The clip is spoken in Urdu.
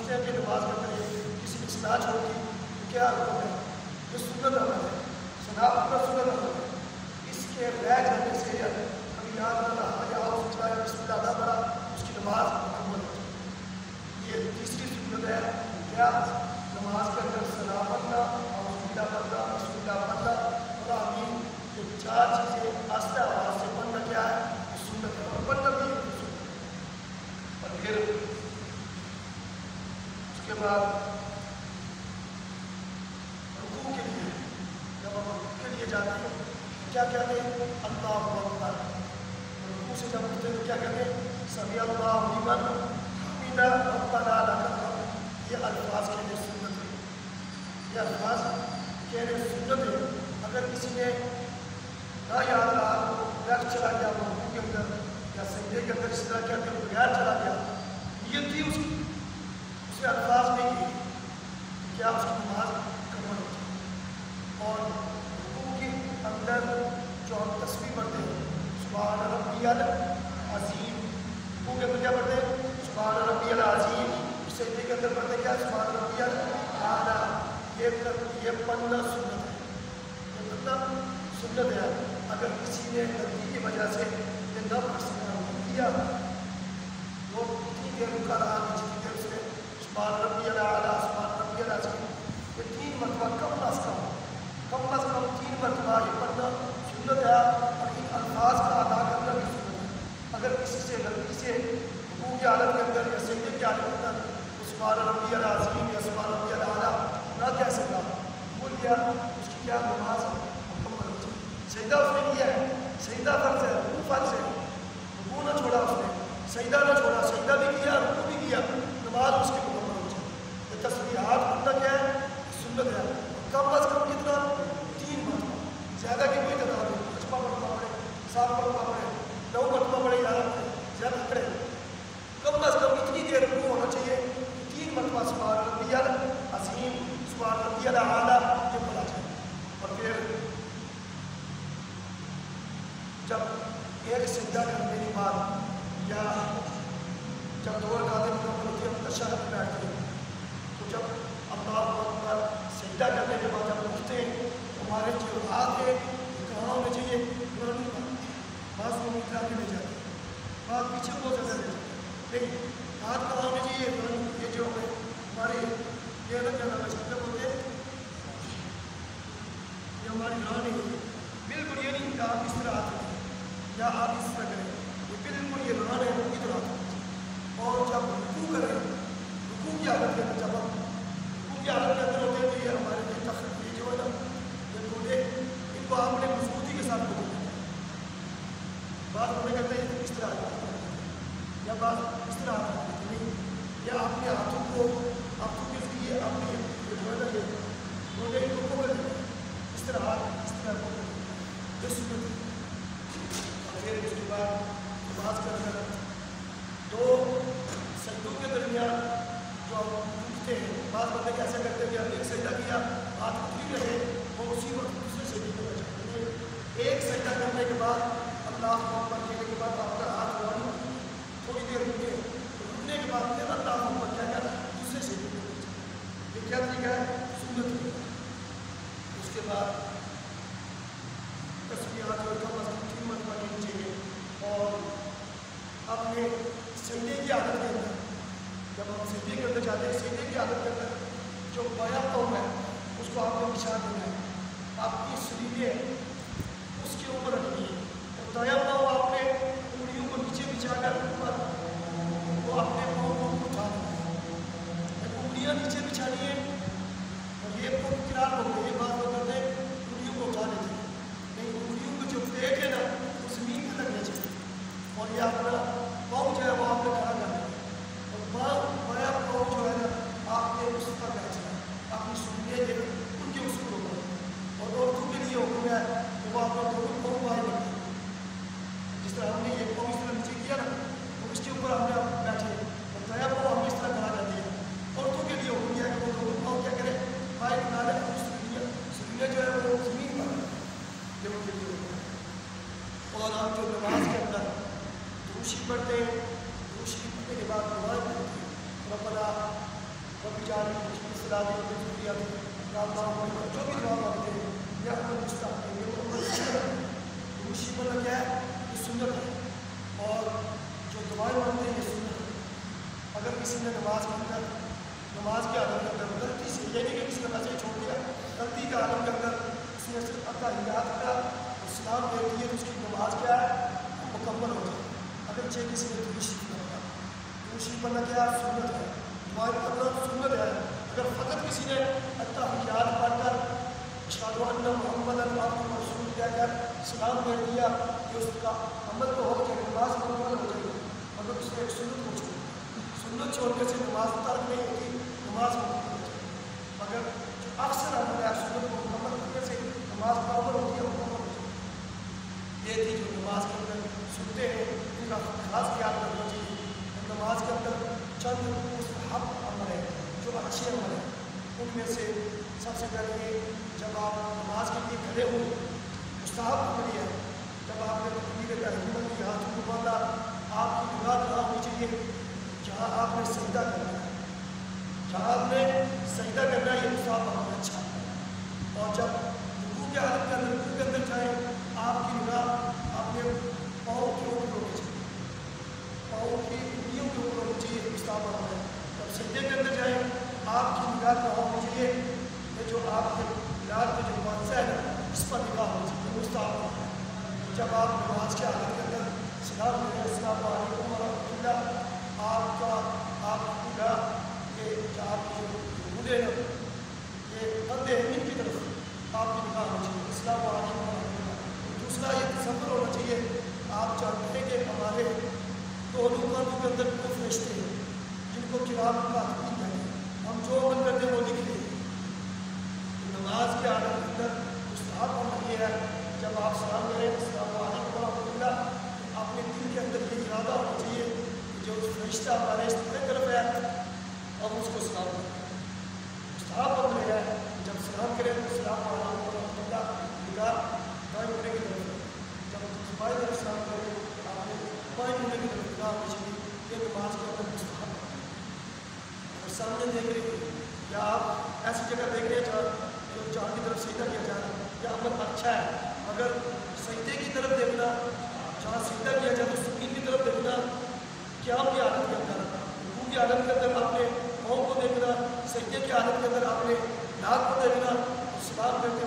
سمجھتے ہیں کہ نماز کے اندر کسی کی صلاح چھوڑ دی تو کیا حکم ہے؟ یہ سنت عمل ہے، صلاح کا سنت عمل ہے، اس کے رہ جانے سے ابھی یاد رہا یا آپ سوچ رہا ہے بسم اللہ ادا پڑا اس کی نماز مکمل ہو جائے۔ یہ تیسری سنت ہے، کیا نماز کے اندر صلاح پڑھنا اور بسم اللہ پڑھنا، بسم اللہ پڑھنا اور آمین، یہ چار چیزیں آہستہ آواز سے پڑھنا کیا ہے؟ یہ سنت ہے، اور پڑھنا بھی ہے سنت ہے۔ اور پھر اس کے بعد رکوع کے لیے جب ہم رکوع کے لیے جاتے ہیں کیا کہتے ہیں؟ اللہ اکبر۔ رکوع سے جب اٹھتے ہیں تو کیا کہتے ہیں؟ سمیع اللہ لمن حمدہ ربنا لک الحمد۔ یہ الفاظ کہنے سنت ہے، یہ الفاظ کہنے سنت ہے۔ اگر کسی نے نہ یاد رہا تو غیر چلا گیا رکوع کے اندر یا سجدے کے اندر، اس طرح کہتے ہیں بغیر چلا گیا، نیت تھی اس کی، اس نے الفاظ نہیں کیے تو کیا اس کی نماز مکمل ہوتی ہے؟ اور رکوع کے اندر جو ہم تسبیح پڑھتے ہیں سبحان ربی العظیم، رکوع کے اندر کیا پڑھتے ہیں؟ سبحان ربی العظیم۔ سجدے کے اندر پڑھتے کیا؟ سبحان ربی الاعلیٰ۔ یہ پڑھنا سنت ہے، یہ پڑھنا سنت ہے۔ اگر کسی نے غلطی کی وجہ سے یہ نہ پڑھ سکا کیا، وہ اتنی دیر رکا رہا جتنی دیر اس نے سبحان ربی الاعلیٰ سبحان ربی العظیم یہ 3 مرتبہ کم از کم 3 مرتبہ یہ پڑھنا سنت ہے، اور ان الفاظ کا ادا کرنا بھی سنت ہے۔ اگر کسی سے غلطی سے رکوع کی حالت کے اندر یا سجدے کی حالت کے اندر سبحان ربی العظیم یا سبحان ربی الاعلیٰ نہ کہہ سکا، بھول گیا، اس کی کیا نماز مکمل ہو جائے۔ سجدہ اس نے کیا ہے، سجدہ فرض ہے، رکوع فرض ہے، رکوع نہ چھوڑا اس نے، سجدہ نہ چھوڑا، سجدہ بھی کیا رکوع بھی کیا، نماز اس کی مکمل ہو جائے۔ یہ تسبیحات پڑھنا کیا ہے؟ سنت ہے، کم از کم کتنا؟ 3 مرتبہ، زیادہ کی کوئی تعداد نہیں، 5 مرتبہ پڑھے، 7 مرتبہ پڑھے، 9 مرتبہ پڑھے، 11 پڑھے، زیادہ پڑھے، کم از کم اتنی دیر رکوع ہونا چاہیے 3 مرتبہ سبحان ربی العظیم سبحان ربی الاعلیٰ یہ پڑھا جائے۔ اور پھر جب ایک سجدہ کرنے کے بعد یا جب 2 رکعتیں مکمل ہوتی ہیں تشہد میں بیٹھتے ہیں تو جب اللہ اکبر سجدہ کرنے کے بعد جب اٹھتے ہیں ہمارے جو ہاتھ ہے کہاں ہونے چاہیے؟ قرآن پر بعض لوگ اتنا کے لے جاتے ہیں، بعض پیچھے بہت زیادہ لے جاتے ہیں، نہیں ہاتھ کہاں ہونے چاہیے؟ یہ جو ہمارے یہ الگ جگہ میں سجدہ ہوتے ہیں یہ ہماری رانی ہے، بالکل یہ نہیں کہ آپ اس طرح ہاتھ رکھیں یا آپ اس طرح کریں، یہ بالکل یہ ران ہے ادھر ہاتھ رکھیں۔ اور جب رکوع کریں، رکوع کی حالت کے اندر جب ہم رکوع کی حالت کے اندر ہوتے ہیں تو یہ ہمارے لیے تخلیق یہ جو ہے نا یہ گھوڑے ان کو آپ نے مضبوطی کے ساتھ گھوڑے بعض گھوڑے کرتے ہیں اس طرح یا بعض اس طرح ہاتھ رکھتے نہیں، یا اپنے ہاتھوں کے ذریعے اپنے جو ہے نا یہ گھوڑے ان کو پکڑ لیتے ہیں اس طرح ہاتھ اس طرح پکڑ یہ سنت ہے۔ اور پھر اس کے بعد نماز کے اندر 2 سجدوں کے درمیان جو ہم اٹھتے ہیں، بعض بندے کیسے کرتے ہیں کہ ایک سجدہ کیا ہاتھ اتری رہے وہ اسی وقت دوسرے سجدے کو بچاتے ہیں۔ ایک سجدہ کرنے کے بعد اللہ اکبر کہنے کے بعد آپ کا ہاتھ روانی تھوڑی دیر رکے، رکنے کے بعد پھر اللہ اکبر کیا کیا دوسرے سجدے کو بچاتے، یہ کیا طریقہ ہے؟ سنت ہے۔ اس کے بعد تسبیحات جو کم از کم 3 مرتبہ کرنی چاہیے، اور اپنے سجدے کی عادت کے اندر جب ہم سجدے کے اندر جاتے ہیں سجدے کی عادت کے اندر جو بایاں قوم ہے اس کو آپ نے بچھا دینا ہے، آپ کی سریلے اس کے اوپر رکھنی ہے، اور دایاں پاؤں آپ نے انگلیوں کو نیچے بچھا کر اوپر وہ اپنے پاؤں کو اٹھا دینا ہے، انگلیاں نیچے بچھانی ہے، اور یہ قرآن ہو گئے، یہ بات وہ کرتے ہیں انگلیوں کو اٹھا دیتے ہیں، نہیں انگلیوں کو جو پیٹ ہے نا وہ زمین پہ لگنے چاہیے، اور یہ اپنا پاؤں جو ہے وہ آپ نے کھڑا کرنا ہے، اور بایاں پاؤں جو ہے نا آپ نے اس پر بیٹھنا ہے، اپنی سنیے جو ان کے اس کو اوپر، اور عورتوں کے لیے حکم ہے کہ وہ اپنا دونوں پاؤں باہر رکھیں، جس طرح ہم نے یہ پاؤں اس طرح نیچے کیا نا تو اس کے اوپر ہم نے بیٹھے، اور بایاں پاؤں ہم نے اس طرح کھڑا کر دیا۔ عورتوں کے لیے حکم ہے کہ وہ دونوں پاؤں کیا کریں باہر نکالیں، اور اس طرح جان کی صلاح کی ضروریات جو بھی دعا مانگتے ہیں یا عمل مستحب ہے دوسری بندہ کیا ہے یہ سنت ہے اور جو دعائیں مانگتے ہیں یہ سنت ہے. اگر کسی نے نماز کے عالم کے اندر غلطی سے یہ نہیں کہ کسی نے ویسے ہی چھوڑ دیا غلطی کے عالم کے اندر اس نے صرف اتحیات کا اسلام دے دیے تو اس کی نماز کیا ہے مکمل ہو جائے. اگرچہ کسی نے دوسری پڑھنا کیا سنت ہے دعائیں پڑھنا سنت ہے. اگر فقط کسی نے اتحیات پڑھ کر اشہد ان محمد عبدہ ورسولہ کہہ کر سلام دے دیا کہ اس کا عمل تو ہو جائے نماز مکمل ہو جائے گی مگر اس نے ایک سنت کو چھوڑ سنت چھوڑنے سے نماز ترک نہیں ہوتی نماز مکمل ہو جائے گی. مگر جو اکثر عمل ہے سنت کو مکمل کرنے سے نماز مکمل ہوتی ہے مکمل ہو جائے گی. یہ تھی جو نماز کے اندر سنتے ہیں ان کا خاص خیال رکھنا چاہیے. نماز کے اندر چند مستحب عمل ہے جو اچھے عمل ہیں ان میں سے سب سے پہلے یہ جب آپ نماز کے لیے کھڑے ہوں مستحب عمل یہ ہے جب آپ نے تکبیر تحریمہ کی ہاتھوں کو باندھا آپ کی نگاہ کہاں ہونی چاہیے جہاں آپ نے سجدہ کرنا ہے جہاں آپ نے سجدہ کرنا ہے یہ مستحب عمل اچھا ہے. اور جب رکوع کے حالت کے اندر رکوع کے اندر جائیں آپ کی نگاہ اپنے پاؤں کے اوپر ہونی چاہیے پاؤں کی انگلیوں کے اوپر ہونی چاہیے مستحب عمل ہے. جب سجدے کے اندر جائیں آپ کی نگاہ کہاں ہونی چاہیے یہ جو آپ کے یاد میں جو منصہ ہے اس پر نگاہ ہونی چاہیے مستحب عمل ہے. جب آپ نماز کے حالت کے اندر سلام دیں السلام علیکم ورحمۃ اللہ آپ کی نگاہ یہ آپ کی جو بوڑھے ہیں یہ قد یمین کی طرف آپ کی نگاہ ہونی چاہیے السلام علیکم ورحمۃ اللہ. دوسرا یہ تصور ہونا چاہیے آپ جانتے ہیں کہ ہمارے دونوں کندھوں کے اندر دو فرشتے ہیں جن کو کرام کاتبین کہتے ہیں ہم جو عمل کرتے ہیں وہ لکھ لیں. نماز کے حالت کے اندر مستحب عمل یہ ہے جب آپ سلام کریں السلام علیکم ورحمۃ اللہ اپنے دل کے اندر یہ ارادہ ہونا چاہیے کہ جو فرشتہ ہمارے اس طرف ہے ہم اس کو سلام کریں. مستحب عمل یہ ہے جب سلام کریں تو السلام علیکم ورحمۃ اللہ نگاہ دائیں ہونے کی طرف جب ہم بائیں طرف سلام کریں آپ نے بائیں ہونے کی طرف نگاہ ہونی چاہیے. یہ نماز کے اندر مستحب ہے. اگر سامنے دیکھ رہے ہیں یا آپ ایسی جگہ دیکھ رہے ہیں جہاں کی طرف سجدہ کیا جا رہا ہے یا عمل اچھا ہے اگر سجدے کی طرف دیکھنا جہاں سجدہ کیا جائے تو زمین کی طرف دیکھنا قیام کی حالت کے اندر رکوع کی حالت کے اندر آپ نے پاؤں کو دیکھنا سجدے کی حالت کے اندر آپ نے ناک کو دیکھنا اور سلام کرتے